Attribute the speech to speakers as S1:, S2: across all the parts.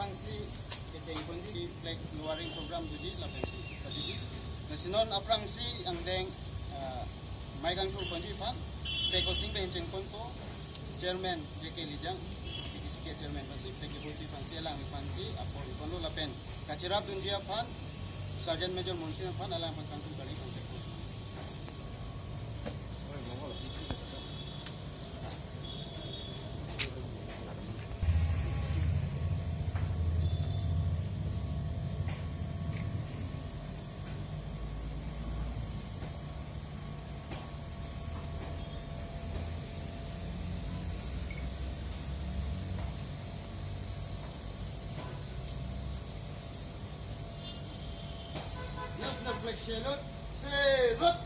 S1: aprang si keceng kundi flag luaring program tuji lapen si tadi nasinon aprang si ang deng mai gang tur kundi pan flag hosting pe ceng konto chairman JK Lijang ke chairman pansi flag hosting pansi alang pansi apol kono lapen kacirap dunjia pan Sergeant Major Monsin pan alang pan kantor kali konsep National flag salute, salute.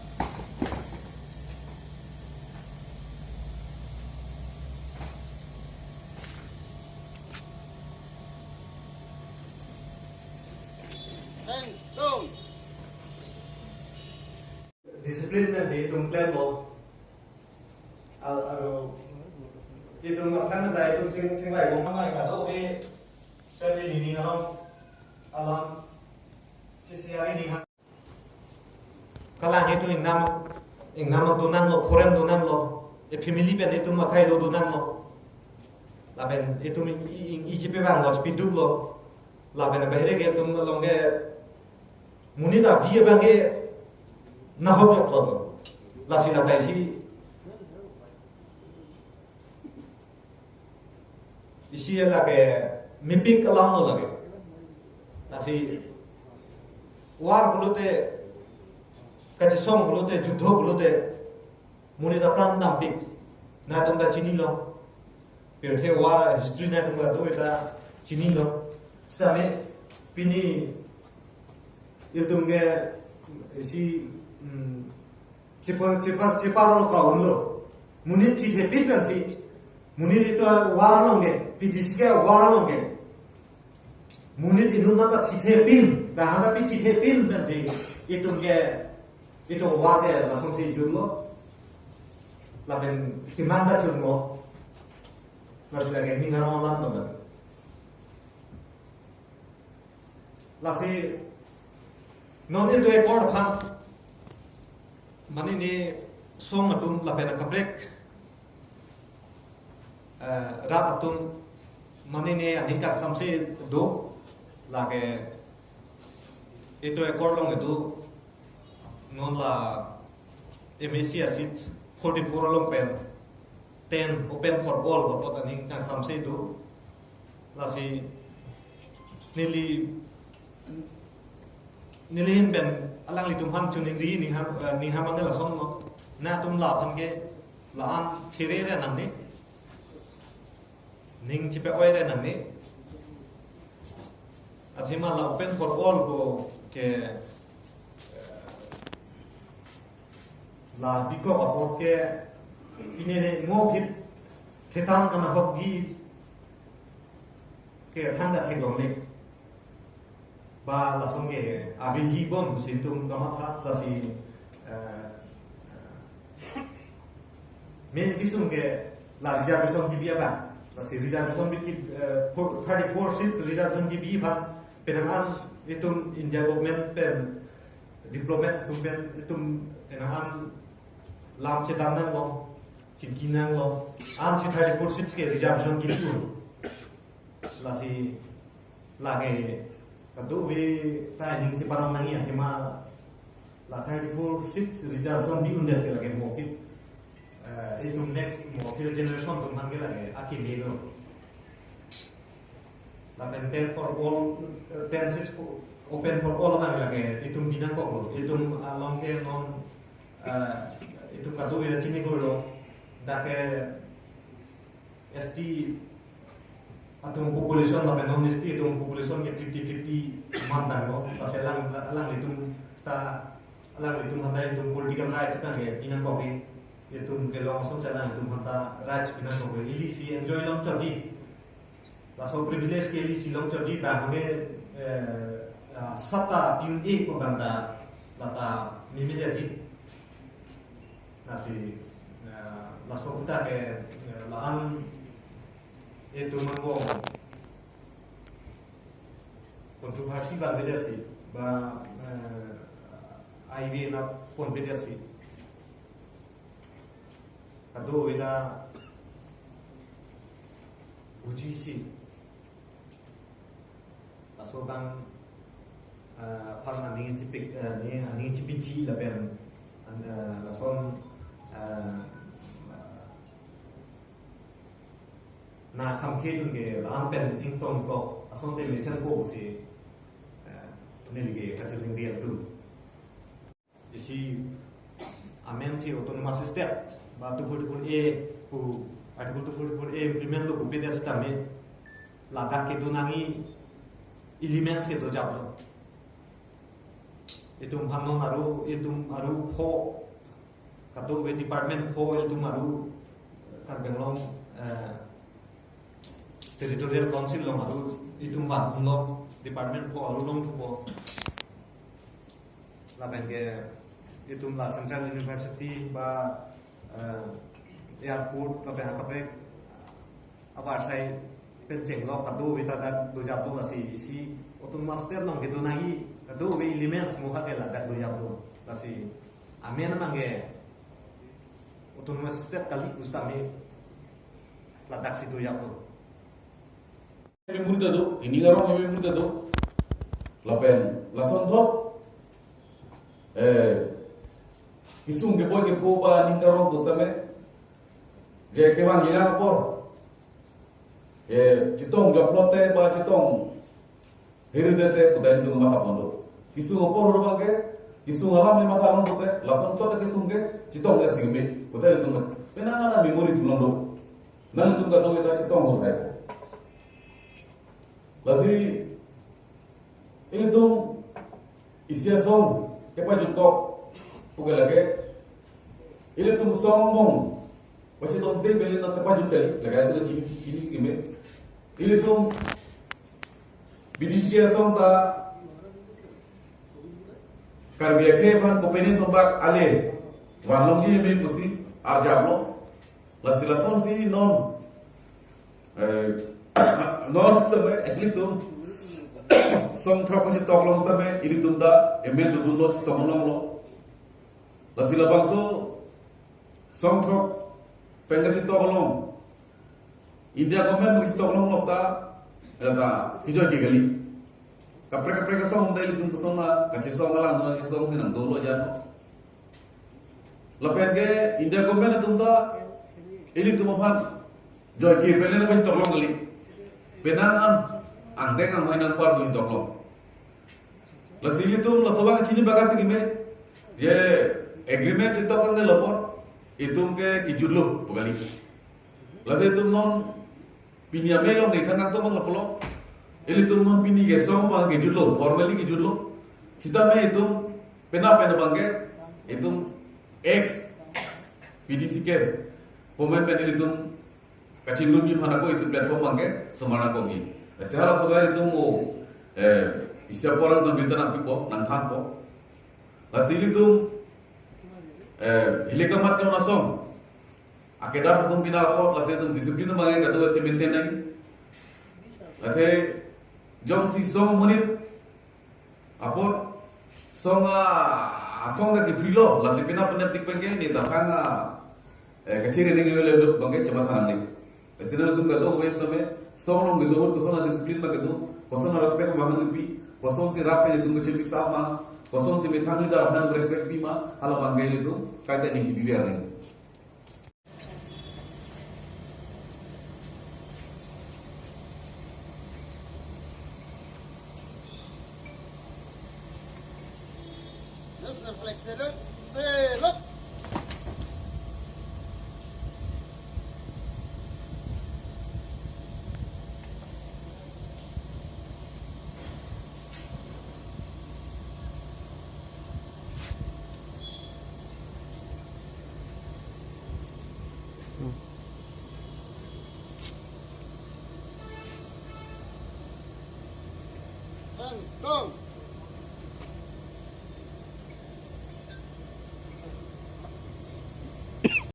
S1: Hands down.
S2: Disiplin na sih itong plan mo. Itong plan na itong sing lai kung mga ikato sa nilini alam sisiyari ni kalang itu ing nama dunang lo koren dunang lo family pen itu makai lo dunang lo laben itu ing ijipe bang lo speed lo laben bahire ge tum longe munida vie bange na hob lo lasi na taisi isi lage mipik kalam lo lage lasi war bulute kachi song bulute juddho bulute muni da pran nampik na dum da chini lo pirthe war history na dum da do eta chini lo stame pini yudum ge si cheparo ka unlo muni thithe pitban si muni to waralonge pidisike waralonge muni inunna ta thithe pin da handa pi thithe pin ban ji itum ge itu warga langsung si jurlo, laben kimanda jurlo, nasi lagi ni ngarang lam tu kan, lasi non itu ekor pan, mani ni song atum laben akabrek, rat atum mani ni aningkat samsi do, lagi itu ekor long itu non la MSC asit 44 long pen 10 open for all bapot aning kan samse do lasi nilihin ben alang litum han chuning ri ni ham la som no na tum la pan ge la an phire re nam ni ning chipe oi re nam ni athima la open for all ko ke la biko apot ke inere ngo phit ketan kana hok gi ke thanda thegom le ba la songe abiji bom sintum kama tha la si men kisum ke la reservation gi bia ba la si reservation bi 34 seats reservation gi bi ba penangan itum India government pen diplomat itum penangan lam cetan nang lo, cingki nang lo, an si 34 seats ke reservation kiri tu, lasi lagi kadu we tayang si parang nangi tema la 34 seats reservation bi undet ke lagi mokit, itu next mokit generation tu man ke lagi aki melo, la 10 for all 10 seats open for all man ke lagi itu binang kok lo, itu along ke non itu kado ila chini golo dake ST atau population la benon ST itu population ke 50-50 mantan lo ta selang itu handa itu political rights kan ke inang ko itu ke langsung selang itu handa rights binan ko ili si enjoy long chodi la so privilege ke ili si long chodi ba mage sata piun e ko banda lata mimide nasi la sokuta ke laan itu manggo kontroversi van vedasi ba IV na pon vedasi kado veda uji si aso bang parna ning cipik ning cipiki la ben la son na kam ke dun ge lam pen ing tong to ason te mission ko si tunel ge katil ring tu isi amen si autonomous step ba tu pun ku article tu pun implement lo ku pedas tame la ke dunangi elements ke do jablo itum hamno aru pho kato be department pho itum aru karbenglong territorial council long aru itum ban lo department pho aru long pho la ben ge itum la central university ba airport la ben kapre abar sai pen cheng lo kado be ta do jab lo si otun master long ke do nagi kado be elements mo ha ke la do jab lo si amen mangi otun master kali ustami la dak si do jab lo
S3: mi murda do ini garo mi murda do la pen la son top isung ke boy ke po ba ning garo ustame je ke bang ila por chitong joplote ba chitong hiridete kudain tu ma kapondo kisung por ro bang ke kisung alam ni ma kalon bote la son top ke sung ke chitong ke singme kudain tu penanga na memori tu londo nan tu ka do ita chitong ho thai lasi ini tuh isi song kepa jukok pugal lagi ini tuh sombong masih tuh dia beli nak kepa jukal lagi itu cini sikit ini tuh bidis kia song ta karbiya kepan kopeni sombak ale warlong ni me pusi arjablo lasi lason si non non tame eklitum song troko si toklong tame ilitum da emen du dulot si toklong lo la sila bangso song trok penga si toklong India government si toklong lo ta kijo gigali kapre song da ilitum kusona kachi song ala no si song sinang dolo jan la penge India government tum da ilitum phan joy ki pele na si toklong gali penangan andeng ang mainang par sulit toklong. Lasili tum la sobang chini bagasi kime ye agreement chitokang de lopor itum ke kijudlo pogali. Lasi tum non piniame lo ngai thanang to mang lopolo ili tum non pini ge song bang kijudlo formally kijudlo sitame itum pena bangge itum ex PDC ke pomen penili tum kacindum ni mana ko isi platform bangke semana ko ni sehala sogar itu mo isya porang tu bintang pipo nang than ko asili tu hilekamat ko na song akedar sa tum pina ko lase tum disiplin bangai ka tu maintain nai ate jong si song monit apo song da ki prilo lase pina penetik penge ni takanga kecil ni ngelo bangai cepat hanang ni Estina tum gado wes tame song gado ko sona discipline ba gado ko sona respect ma hanu pi ko son si rap pe tum ko chepik sa ma ko son si mekhani da hanu respect pi ma hala bangai tu kaita ni ki biar ni
S1: Just reflex salute. Hands down.